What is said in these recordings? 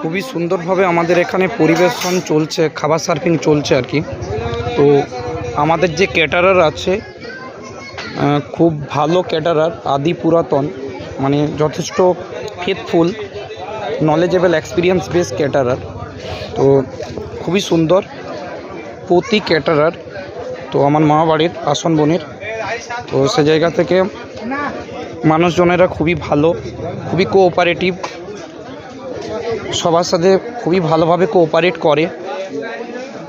খুবই সুন্দরভাবে আমাদের এখানে পরিবেশন চলছে, খাবার সার্ভিং চলছে আর কি। তো আমাদের যে ক্যাটারার আছে খুব ভালো ক্যাটারার, আদি পুরাতন, মানে যথেষ্ট faithful, knowledgeable, experience base caterer. তো খুবই সুন্দর প্রতি ক্যাটারার। তো আমার মা বাড়ির আসনবনির, তো সে জায়গা থেকে মানুষজনেরা খুবই ভালো, খুবই কোঅপারেটিভ, সবার সাথে খুবই ভালোভাবে কোঅপারেট করে।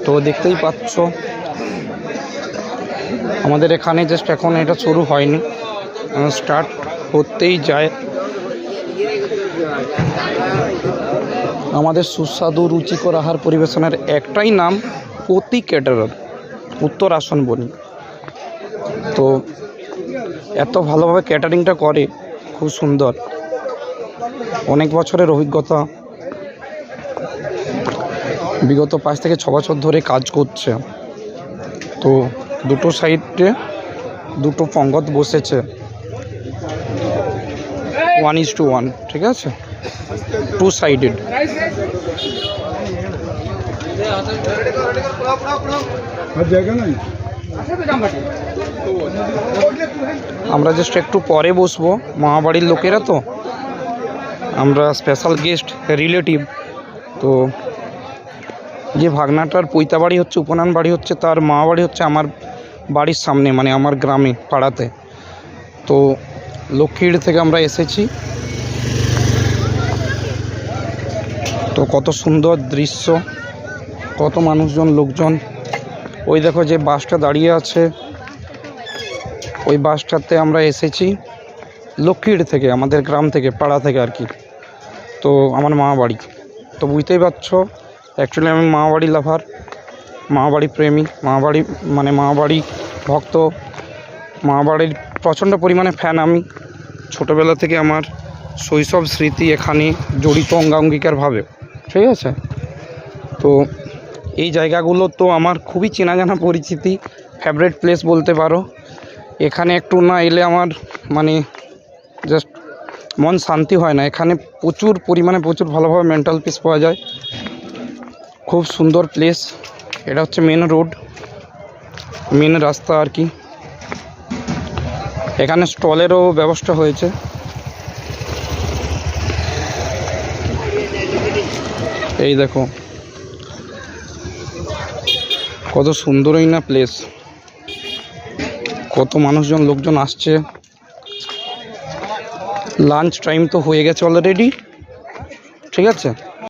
তো দেখতেই পাচ্ছ আমাদের এখানে জাস্ট এখন এটা শুরু হয়নি, স্টার্ট হতেই যায়। আমাদের সুস্বাদু রুচিকর আহার পরিবেশনের একটাই নাম, প্রতি ক্যাটারার, উত্তর আসনবনি। তো এত ভালোভাবে ক্যাটারিংটা করে, খুব সুন্দর, অনেক বছরের অভিজ্ঞতা, বিগত 5 থেকে 6 বছর ধরে কাজ করছে। তো দুটো সাইডে দুটো পঙ্গত বসেছে, 1:1, ঠিক আছে, 2 সাইডেড। আমরা জাস্ট একটু পরে বসবো, মামাবাড়ির লোকেরা, তো আমরা স্পেশাল গেস্ট রিলেটিভ। তো যে ভাগনাটার পৈতা বাড়ি হচ্ছে, উপনান বাড়ি হচ্ছে, তার মামা বাড়ি হচ্ছে আমার বাড়ির সামনে, মানে আমার গ্রামে, পাড়াতে। তো লক্ষ্মীর থেকে আমরা এসেছি। তো কত সুন্দর দৃশ্য, কত মানুষজন, লোকজন। ওই দেখো যে বাসটা দাঁড়িয়ে আছে, ওই বাসটাতে আমরা এসেছি লক্ষ্মীর থেকে, আমাদের গ্রাম থেকে, পাড়া থেকে আর কি। তো আমার মামা বাড়ি, তো বুঝতেই পারছো অ্যাকচুয়ালি আমি মামাবাড়ি লাভার, মামাবাড়ি প্রেমী, মামাবাড়ি মানে মামাবাড়ি ভক্ত, মামাবাড়ির প্রচণ্ড পরিমাণে ফ্যান আমি। ছোটোবেলা থেকে আমার শৈশব স্মৃতি এখানে জড়িত অঙ্গাঙ্গিকারভাবে, ঠিক আছে। তো এই জায়গাগুলো তো আমার খুবই চেনা জানা পরিচিতি, ফেভারিট প্লেস বলতে পারো। এখানে একটু না এলে আমার মানে জাস্ট মন শান্তি হয় না। এখানে প্রচুর পরিমাণে, প্রচুর ভালোভাবে মেন্টাল পিস পাওয়া যায়। খুব সুন্দর প্লেস। এটা হচ্ছে মেন রোড, মেন রাস্তা আর কি। এখানে স্টলেরও ব্যবস্থা হয়েছে। এই দেখো কত সুন্দরই না প্লেস, কত মানুষজন, লোকজন আসছে। লাঞ্চ টাইম তো হয়ে গেছে অলরেডি, ঠিক আছে।